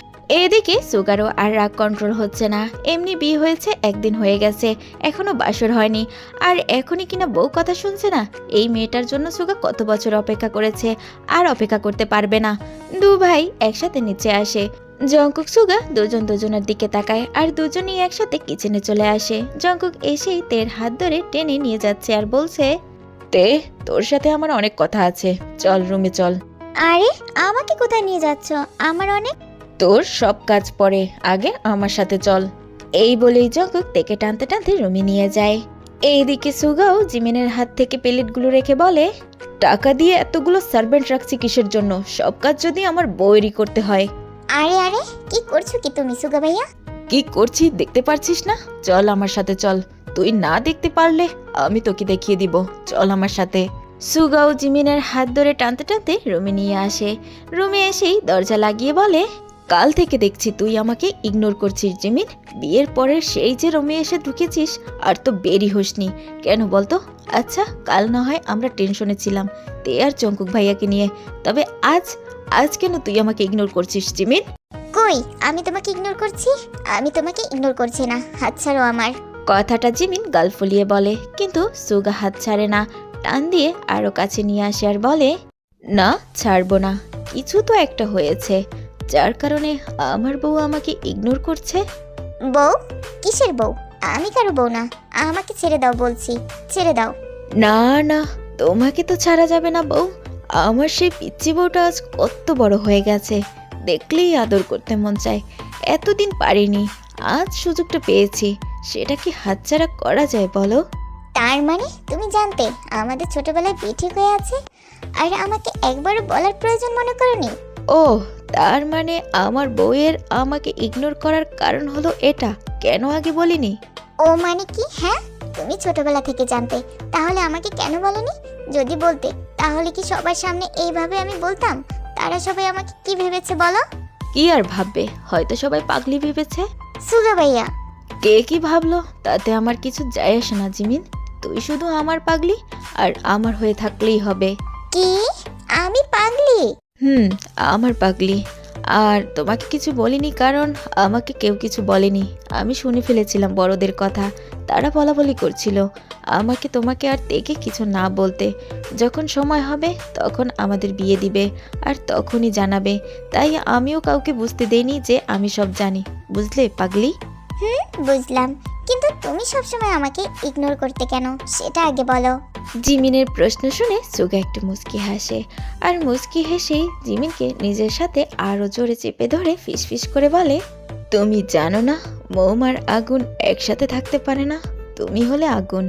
S1: এদিকে সুগারও আর রাগ কন্ট্রোল হচ্ছে না। এমনি বিয়ে হয়েছে একদিন হয়ে গেছে, এখনো বাসর হয়নি, আর এখনই কিনা বউ কথা শুনছে না। এই মেয়েটার জন্য সুগা কত বছর অপেক্ষা করেছে, আর অপেক্ষা করতে পারবে না। দু ভাই একসাথে নিচে আসে। জঙ্কুক সুগা দুজন দুজনের দিকে তাকায়, আর দুজনেই একসাথে কিচেনে চলে আসে। জঙ্কুক এসেই তের হাত ধরে টেনে নিয়ে যাচ্ছে আর বলছে,
S2: তে তোর সাথে আমার অনেক কথা আছে, চল রুমে চল।
S3: আরে আমাকে কোথায় নিয়ে যাচ্ছ? আমার অনেক
S2: তোর সব কাজ পরে, আগে আমার সাথে চল।
S1: এই বলেই জঙ্কুক তেকে টানতে টানতে রুমে নিয়ে যায়। এইদিকে সুগাও জিমিনের হাত থেকে প্লেটগুলো রেখে বলে,
S2: টাকা দিয়ে এতগুলো সার্ভেন্ট রাখছি কিসের জন্য? সব কাজ যদি আমার বউয়েরই করতে হয়।
S3: আরে আরে কি করছো কি তুমি সুগা ভাইয়া?
S2: কি করছি দেখতে পারছিস না? চল আমার সাথে চল। তুই না দেখতে পারলে আমি তোকে দেখিয়ে দিব, চল আমার সাথে।
S1: সুগাও জিমিনের হাত ধরে টানতে টানতে রুমে নিয়ে আসে। রুমে এসেই দরজা লাগিয়ে বলে,
S2: কাল থেকে দেখছি তুই আমাকে ইগনোর করছিস জিমিন। বিয়ের পরে সেই যে রুমে এসে ঢুকেছিস, আর তো বেরি হোসনি কেন বলতো? আচ্ছা কাল না হয় আমরা টেনশনে ছিলাম তে আর জঙ্কুক ভাইয়াকে নিয়ে, তবে আজ কেন তুই আমাকে ইগনোর করছিস জিমিন?
S3: কই আমি তোমাকে ইগনোর করছি? আমি তোমাকে ইগনোর করছি না, হাত ছাড়ো আমার।
S1: কথাটা জিমিন গাল ফুলিয়ে বলে, কিন্তু সুগা হাত ছাড়ে না। টান দিয়ে আরো কাছে নিয়ে আসে আর বলে,
S2: না ছাড়বো না। কিছু তো একটা হয়েছে যার কারণে আমার বউ আমাকে ইগনোর করছে।
S3: বউ? কিসের বউ? আমি কারো বউ না, আমাকে ছেড়ে দাও বলছি, ছেড়ে দাও।
S2: না না, তোমাকে তো ছাড়া যাবে না বউ। আমার সেই পিচ্চি বউটা আজ কত বড় হয়ে গেছে, দেখলেই আদর করতে মন চায়। এতদিন পারিনি, আজ সুযোগটা পেয়েছি, সেটা কি হাতছাড়া করা যায় বলো?
S3: তার মানে তুমি জানতে আমাদের ছোটবেলায় বিয়ে ঠিক হয়ে আছে, আর আমাকে একবারও বলার প্রয়োজন মনে করনি?
S2: ও তার মানে আমার বউয়ের আমাকে ইগনোর করার কারণ হলো এটা, কেন আগে বলিনি?
S3: ও মানে কি? হ্যাঁ তুমি ছোটবেলা থেকে জানতে, তাহলে আমাকে কেন বলনি? যদি বলতে তাহলে কি সবার সামনে এইভাবে আমি বলতাম? তারা সবাই আমাকে কি ভেবেছে বলো?
S2: কি আর ভাববে, হয়তো সবাই পাগলি ভেবেছে।
S3: সুগা ভাইয়া,
S2: কে কি ভাবলো তাতে আমার কিছু যায় আসে না জিমিন। তুই শুধু আমার পাগলি, আর আমার হয়ে থাকলেই হবে।
S3: কি আমি পাগলি?
S2: আমার পাগলি। আর তোমাকে কিছু বলিনি কারণ আমাকে কেউ কিছু বলেনি। আমি শুনে ফেলেছিলাম বড়দের কথা, তারা বলাবলি করছিল আমাকে তোমাকে আর তেকে কিছু না বলতে। যখন সময় হবে তখন আমাদের বিয়ে দিবে, আর তখনই জানাবে। তাই আমিও কাউকে বুঝতে দেইনি যে আমি সব জানি, বুঝলে পাগলি?
S3: বুঝলাম, কিন্তু তুমি সবসময় আমাকে ইগনোর করতে কেন সেটা আগে বলো।
S1: জিমিনের প্রশ্ন শুনে সুগা একটু মুচকি হাসে, আর মুচকি হেসেই জিমিনকে নিজের সাথে আরো জোরে চেপে ধরে ফিসফিস করে বলে,
S2: তুমি জানো না মোম আর আগুন একসাথে থাকতে পারে না। তুমি হলে আগুন,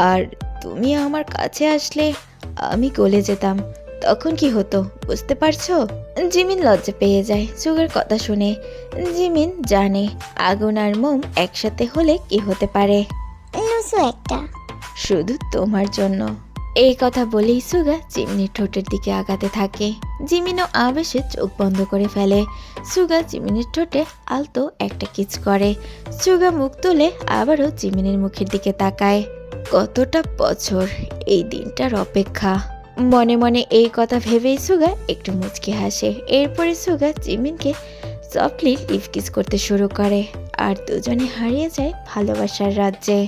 S2: আর তুমি আমার কাছে আসলে আমি গলে যেতাম। তখন কি হতো বুঝতে পারছো?
S1: জিমিন লজ্জা পেয়ে যায় সুগার কথা শুনে। জিমিন জানে আগুন আর মোম একসাথে হলে কি হতে পারে।
S3: লুসু একটা।
S2: শুধু তোমার জন্য।
S1: এই কথা বলেই সুগা জিমিনের ঠোঁটের দিকে আগাতে থাকে। জিমিনও আবেশে চোখ বন্ধ করে ফেলে। সুগা জিমিনের ঠোঁটে আলতো একটা কিস করে। সুগা মুখ তুলে আবারও জিমিনের মুখের দিকে তাকায়।
S2: কতটা বছর এই দিনটার অপেক্ষা।
S1: মনে মনে এই কথা ভেবেই সুগা একটু মুচকি হাসে। এরপরে সুগা জিমিনকে সফটলি লিপ কিস করতে শুরু করে, আর দুজনে হারিয়ে যায় ভালোবাসার রাজ্যে।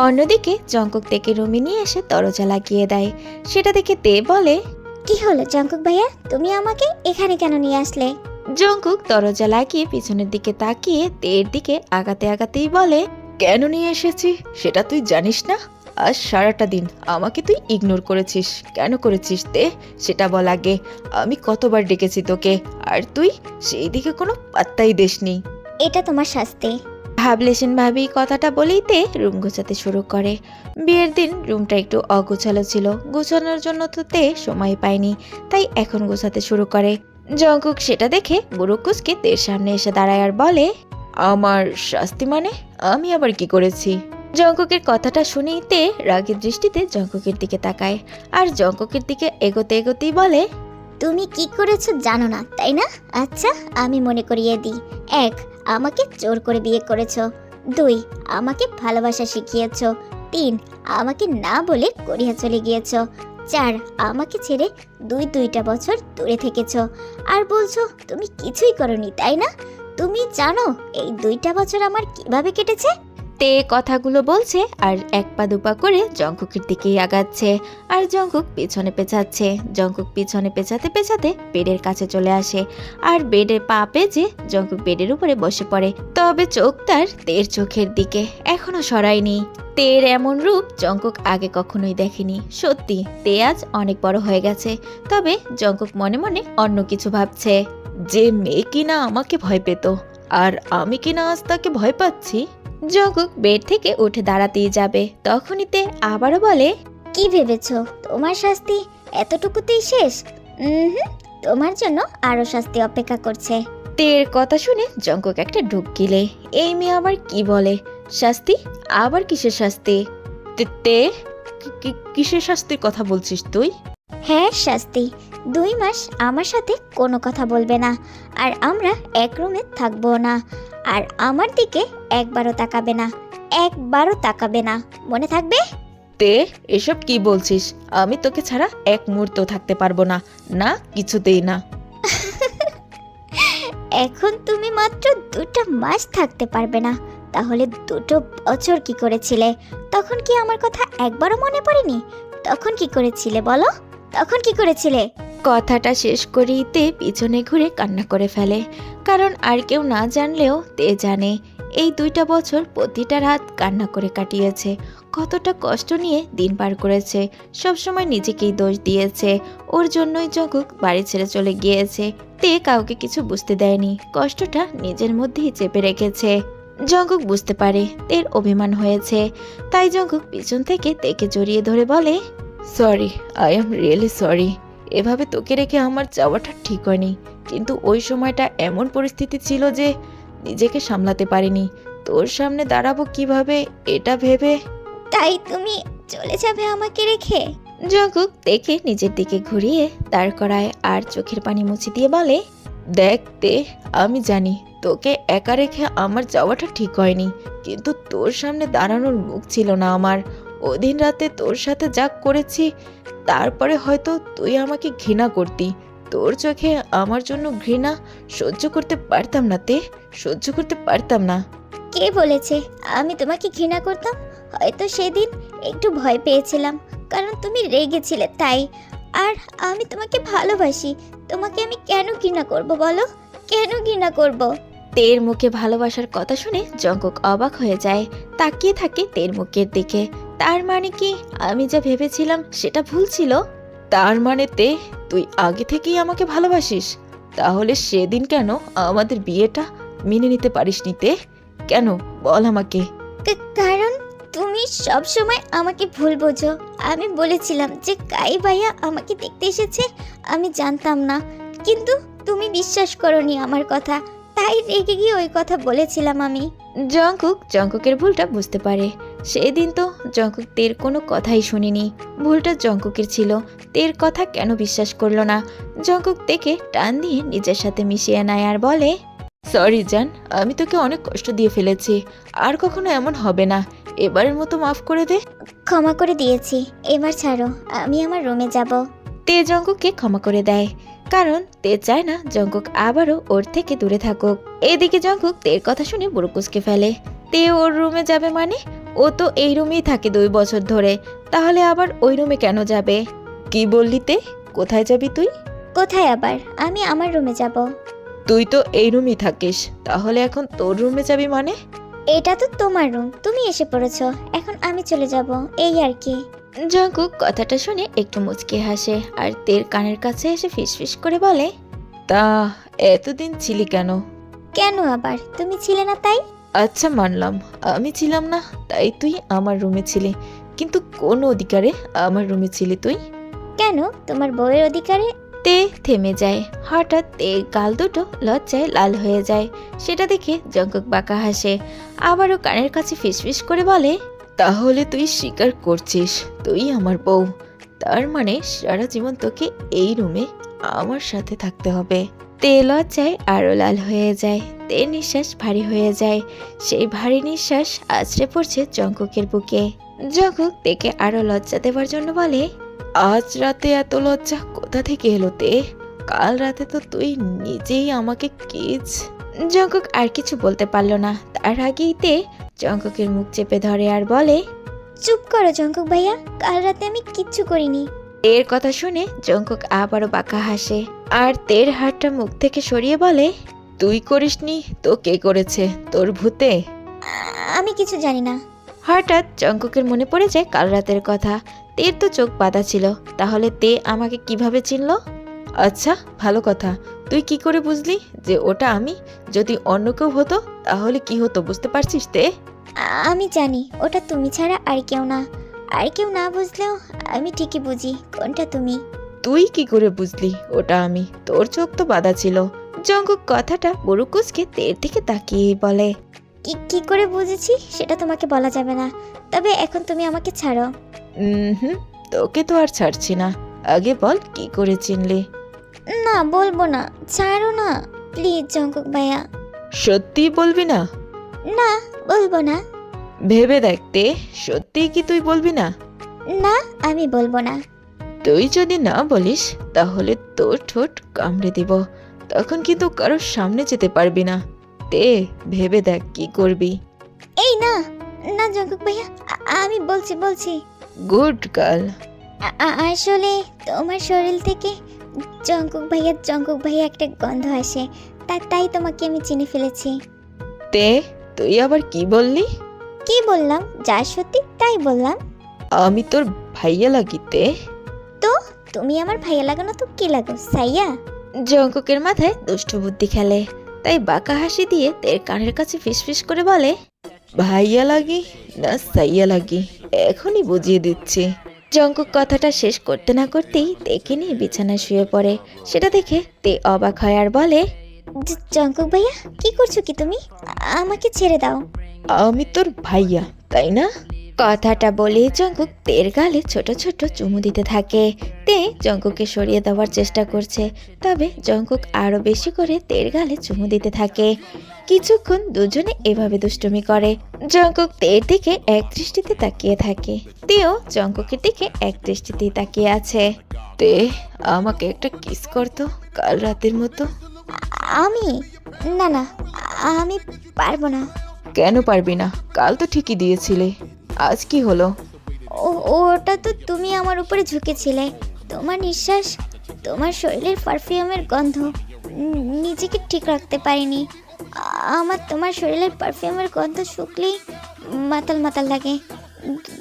S1: অন্যদিকে জঙ্কুক তেকে রুমে নিয়ে এসে দরজা লাগিয়ে দেয়। সেটা দেখে তে বলে,
S3: কি হলো জঙ্কুক ভাইয়া, তুমি আমাকে এখানে কেন নিয়ে আসলে?
S1: জঙ্কুক দরজা লাগিয়ে পিছনের দিকে তাকিয়ে তের দিকে আগাতে আগাতেই বলে,
S2: কেন নিয়ে এসেছি সেটা তুই জানিস না? আজ সারাটা দিন আমাকে তুই ইগনোর করেছিস। কেন করেছিস তে, সেটা বল আগে। আমি কতবার ডেকেছি তোকে, আর তুই সেই দিকে কোনো পাত্তাই দিসনি।
S3: এটা তোমার শাস্তি।
S1: ভাবলেশন ভাবি কথাটা বলেই তে রুম গোছাতে শুরু করে। বিয়ের দিন রুমটা একটু অগোছালো ছিল, গোছানোর জন্য তো তে সময় পায়নি, তাই এখন গোছাতে শুরু করে। জঙ্কুক সেটা দেখে বুড়ুকুসকে তের সামনে এসে দাঁড়ায় আর বলে,
S2: আমার শাস্তি মানে? আমি আবার কি করেছি?
S1: জঙ্কুকের কথাটা শুনেই তে রাগের দৃষ্টিতে জঙ্কুকের দিকে তাকায়, আর জঙ্কুকের দিকে এগোতে এগোতেই বলে,
S3: তুমি কি করেছো জানো না তাই না? আচ্ছা আমি মনে করিয়ে দিই। 1, আমাকে জোর করে বিয়ে করেছো। 2, আমাকে ভালোবাসা শিখিয়েছো। 3, আমাকে না বলে কোরিয়া চলে গিয়েছো। 4, আমাকে ছেড়ে দুইটা বছর দূরে থেকেছো। আর বলছো তুমি কিছুই করনি তাই না? তুমি জানো এই 2টা বছর আমার কিভাবে কেটেছে?
S1: তে কথাগুলো বলছে আর এক পা দুপা করে জঙ্কুকের দিকেই আগাচ্ছে, আর জঙ্কুক পিছনে পেছাচ্ছে। জঙ্কুক পিছনে পেছাতে পেছাতে বেডের কাছে চলে আসে, আর বেডে পা পেঁচে জঙ্কুক বেডের উপরে বসে পড়ে। তবে চোখ তার তের চোখের দিকে এখনো সরায়নি। তের এমন রূপ জঙ্কুক আগে কখনোই দেখেনি। সত্যি তে আজ অনেক বড় হয়ে গেছে, তবে জঙ্কুক মনে মনে অন্য কিছু ভাবছে।
S2: যে মেয়ে কিনা আমাকে ভয় পেত, আর আমি কিনা আজ তাকে ভয় পাচ্ছি।
S1: জঙ্কুক বেড থেকে উঠে দাঁড়াতেই যাবে, তখনই তে আবারও বলে,
S3: কি ভেবেছো তোমার শাস্তি এতটুকুতেই শেষ? তোমার জন্য আরো শাস্তি অপেক্ষা করছে।
S1: তের কথা শুনে জঙ্কুক একটা ঢুক গিলে, এই মেয়ে আবার কি বলে? শাস্তি? আবার কিসের শাস্তি?
S2: তে কিসের শাস্তির কথা বলছিস তুই?
S3: হ্যাঁ শাস্তি। 2 মাস আমার সাথে কোনো কথা বলবে না, আর আমরা এক রুমে থাকবো না, আর আমার দিকে একবারও তাকাবে না। একবারও তাকাবে না, মনে থাকবে?
S2: তে এসব কি বলছিস? আমি তোকে ছাড়া এক মুহূর্ত থাকতে পারবো না, না কিছুতেই না।
S3: এখন তুমি মাত্র 2টা মাস থাকতে পারবে না, তাহলে 2 বছর কি করেছিলে? তখন কি আমার কথা একবারও মনে পড়েনি? তখন কি করেছিলে বলো? তখন কি করেছিলে?
S1: কথাটা শেষ করেই তে পিছনে ঘুরে কান্না করে ফেলে, কারণ আর কেউ না জানলেও তে জানে এই 2টা বছর প্রতিটা রাত কান্না করে কাটিয়েছে, কতটা কষ্ট নিয়ে দিন পার করেছে। সবসময় নিজেকেই দোষ দিয়েছে, ওর জন্যই জঙ্কুক বাড়ি ছেড়ে চলে গিয়েছে। তে কাউকে কিছু বুঝতে দেয়নি, কষ্টটা নিজের মধ্যেই চেপে রেখেছে। জঙ্কুক বুঝতে পারে তের অভিমান হয়েছে, তাই জঙ্কুক পিছন থেকে তেকে জড়িয়ে ধরে বলে,
S2: sorry, I am really sorry. এভাবে তোকে রেখে আমার যাওয়াটা ঠিক হয়নি, কিন্তু ওই সময়টা এমন পরিস্থিতি ছিল যে নিজেকে সামলাতে পারিনি। তোর সামনে দাঁড়াবো কিভাবে এটা ভেবে।
S3: তাই তুমি চলে যাবে আমাকে রেখে?
S1: জঙ্কুক তেকে নিজের দিকে ঘুরিয়ে দাঁড় করায় আর চোখের পানি মুছে দিয়ে বলে,
S2: দেখতে আমি জানি তোকে একা রেখে আমার যাওয়াটা ঠিক হয়নি, কিন্তু তোর সামনে দাঁড়ানোর মুখ ছিল না আমার। ওদিন রাতে তোর সাথে যা করেছি, তারপরে হয়তো তুই আমাকে ঘৃণা করতি। তোর চোখে আমার জন্য ঘৃণা সহ্য করতে পারতাম না তে, সহ্য করতে পারতাম না।
S3: কে বলেছে আমি তোমাকে ঘৃণা করতাম? হয়তো সেদিন একটু ভয় পেয়েছিলাম, কারণ তুমি রেগেছিলে তাই। আর আমি তোমাকে ভালোবাসি, তোমাকে আমি কেন ঘৃণা করব বলো? কেন ঘৃণা করব?
S1: তের মুখে ভালোবাসার কথা শুনে জঙ্কুক অবাক হয়ে যায়, তাকিয়ে থাকে তের মুখের দিকে। তার মানে কি আমি যা ভেবেছিলাম সেটা ভুল ছিল?
S2: তার মানে তে তুই আগে থেকেই আমাকে ভালোবাসিস? তাহলে সেদিন কেন আমাদের বিয়েটা মেনে নিতে পারিসনি তে? কেন বল আমাকে।
S3: কারণ তুমি সব সময় আমাকে ভুল বোঝো। আমি বলেছিলাম যে কাই ভাইয়া আমাকে দেখতে এসেছে, আমি জানতাম না, কিন্তু তুমি বিশ্বাস করোনি আমার কথা, তাই রেগে গিয়ে ওই কথা বলেছিলাম আমি।
S1: জঙ্কুকের ভুলটা বুঝতে পারে। সেদিন তো জঙ্কুক তের কোনো কথাই শুনিনি, ভুলটা জঙ্কুকের ছিল। তের কথা কেন বিশ্বাস করলো না? জঙ্কুক তেকে টান দিয়ে নিজের সাথে মিশিয়ে নেয় আর বলে,
S2: সরি জান, আমি তোকে অনেক কষ্ট দিয়ে ফেলেছি, আর কখনো এমন হবে না। এবারের মতো মাফ করে দে।
S3: ক্ষমা করে দিয়েছি, এবার ছাড়ো, আমি আমার রুমে যাব।
S1: তে জঙ্কুককে ক্ষমা করে দেয়, কারণ তে চায় না জঙ্কুক আবারও ওর থেকে দূরে থাকুক। এদিকে জঙ্কুক তের কথা শুনে বুড়ো কুঁচকে ফেলে। তে ওর রুমে যাবে মানে ও তো এই রুমেই থাকে 2 বছর ধরে, তাহলে আবার ওই রুমে কেন যাবে?
S2: কি বললি তে? কোথায় যাবি তুই?
S3: কোথায় আবার? আমি আমার রুমে যাব।
S2: তুই তো এই রুমেই থাকিস, তাহলে এখন তোর রুমে যাবি মানে?
S3: এটা তো তোমার রুম, তুমি এসে পড়েছো, এখন আমি চলে যাব, এই আর কি।
S1: জঙ্কুক কথাটা শুনে একটু মুচকি হাসে আর তের কানের কাছে এসে ফিসফিস করে বলে,
S2: তা এতদিন ছিলি কেন?
S3: কেন আবার? তুমি ছিলে না তাই?
S2: আচ্ছা মানলাম, আমি ছিলাম না তাই তুই আমার রুমে ছিলি, কিন্তু কোন অধিকারে আমার রুমে ছিলি তুই?
S3: কেন? তোমার বউয়ের অধিকারে।
S1: তে থেমে যায়। হঠাৎ তের গাল দুটো লজ্জায় লাল হয়ে যায়। সেটা দেখে জঙ্কুক বাঁকা হাসে, আবারও কানের কাছে ফিসফিস করে বলে,
S2: তাহলে তুই স্বীকার করছিস তুই আমার বউ, তার মানে সারা জীবন তোকে এই রুমে আমার সাথে থাকতে হবে।
S1: তে লজ্জায় আরো লাল হয়ে যায়। তের নিঃশ্বাস ভারী হয়ে যায়। সেই ভারী নিঃশ্বাস আছড়ে পড়ছে জঙ্কুকের বুকে। জঙ্কুক তেকে আরো লজ্জা দেওয়ার জন্য বলে,
S2: আজ রাতে এত লজ্জা কোথা থেকে এলো তে? কাল রাতে তো তুই নিজেই আমাকে কিস।
S1: জঙ্কুক আর কিছু বলতে পারল না। তার আগেই তে জঙ্কুকের মুখ চেপে ধরে আর বলে,
S3: চুপ করো জঙ্কুক ভাইয়া, কাল রাতে আমি কিচ্ছু করিনি।
S1: এর কথা শুনে জঙ্কুক আবারও বাঁকা হাসে আর তের হাতটা মুখ থেকে সরিয়ে বলে,
S2: তুই করিসনি তো কে করেছে? তোর ভূতে?
S3: আমি কিছু জানি না।
S1: হঠাৎ জঙ্কুকের মনে পড়ে যায় কাল রাতের কথা। তের তো চোখ বাঁধা ছিল, তাহলে তে আমাকে কিভাবে চিনলো?
S2: আচ্ছা ভালো কথা, তুই কি করে বুঝলি যে ওটা আমি? যদি অন্য কেউ হতো তাহলে কি হতো বুঝতে পারছিস তে?
S3: আমি জানি ওটা তুমি ছাড়া আর কেউ না। আর কেউ না বুঝলেও আমি ঠিকই বুঝি কোনটা তুমি।
S2: তুই কি করে বুঝলি ওটা আমি? তোর চোখ তো বাঁধা ছিল।
S1: জঙ্কুক কথাটা বুড়ো কুচকে তের দিকে তাকিয়ে বলে,
S3: কি করে বুঝেছি সেটা তোমাকে বলা যাবে না, তবে এখন তুমি আমাকে ছাড়ো।
S2: হুম, তোকে তো আর ছাড়ছি না, আগে বল কি করে চিনলি?
S3: না বলবো না, ছাড়ো না প্লিজ জঙ্কুক ভাইয়া।
S2: সত্যি বলবি না?
S3: না বলবো না।
S2: ভেবে দেখতে, সত্যি কি তুই বলবি না?
S3: না আমি বলবো না।
S2: তুই যদি না বলিস তাহলে তোর ঠোঁট কামড়ে দিব, তখন কিন্তু কারোর সামনে যেতে পারবি না। তে ভেবে দেখ কি করবি।
S3: এই না না জঙ্কুক ভাইয়া, আমি বলছি।
S2: Good girl.
S3: আসলে তোমার শরীর থেকে জঙ্কুক ভাইয়া একটা গন্ধ আসে, তাই তোমাকে আমি চিনে ফেলেছি।
S2: তে তুই আবার কি বললি?
S3: কি বললাম? যা সত্যি তাই বললাম।
S2: আমি তোর ভাইয়া লাগি তে?
S3: তো তুমি আমার ভাইয়া লাগানো তো কি লাগো সাইয়া?
S1: জঙ্কুকের মাথায় দুষ্ট বুদ্ধি খেলে, তাই বাঁকা হাসি দিয়ে তের কানের কাছে ফিসফিস করে বলে,
S2: ভাইয়া লাগি না সাইয়া লাগি এখনই বুঝিয়ে দিচ্ছি।
S1: জঙ্কুক কথাটা শেষ করতে না করতেই তেকে নিয়ে বিছানায় শুয়ে পড়ে। সেটা দেখে তে অবাক হয় আর বলে,
S3: জঙ্কুক ভাইয়া কি করছো কি তুমি? আমাকে ছেড়ে দাও।
S2: আমি তোর ভাইয়া তাই না?
S1: কথাটা বলে জঙ্কুক তের গালে ছোট ছোট চুমু দিতে থাকে। তে জঙ্কুককে সরিয়ে দেওয়ার চেষ্টা করছে, তবে জঙ্কুক আরো বেশি করে তের গালে চুমু দিতে থাকে। কিছুক্ষণ দুজনে এভাবে দুষ্টুমি করে। জঙ্কুক তের দিকে এক দৃষ্টিতে তাকিয়ে থাকে, তেও জঙ্কুকের দিকে এক দৃষ্টিতে তাকিয়ে আছে।
S2: তে আমাকে একটা কিস করতো কাল রাতের মতো।
S3: আমি না আমি পারবো না।
S2: কেন পারবি না? কাল তো ঠিকই দিয়েছিলে, আজ কি হলো?
S3: ওটা তো তুমি আমার উপরে ঝুঁকেছিলে। তোমার নিঃশ্বাস, তোমার শরীরের পারফিউমের গন্ধ, নিজেকে ঠিক রাখতে পারিনি। আমার তোমার শরীরের পারফিউমের গন্ধ শুকলেই মাতাল লাগে।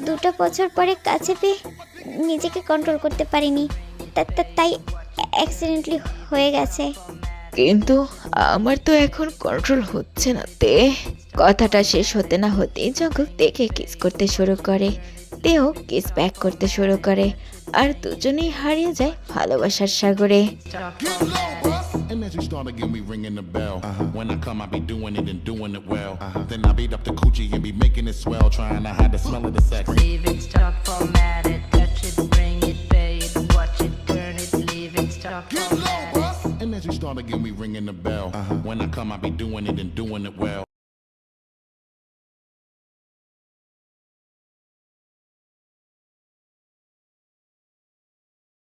S3: 2 বছর পরে কাছে পেয়ে নিজেকে কন্ট্রোল করতে পারিনি, তাই অ্যাক্সিডেন্টলি হয়ে গেছে।
S2: কিন্তু আমার তো এখন কন্ট্রোল হচ্ছে না তে।
S1: কথাটা শেষ হতে না হতেই জঙ্কুক তেকে কিস করতে শুরু করে। তেও কিস ব্যাক করতে শুরু করে আর দুজনেই হারিয়ে যায় ভালোবাসার সাগরে।
S6: And as you start to get me ringing the bell, when I come, I be doing it and doing it well. Then I beat up the coochie and be making it swell, trying to hide the smell of the sex.
S7: Leave it, stop, format it, touch it, bring it, pay it, watch it, turn it, leave it, stop, format it.
S6: And as you start to get me ringing the bell, when I come, I be doing it and doing it well.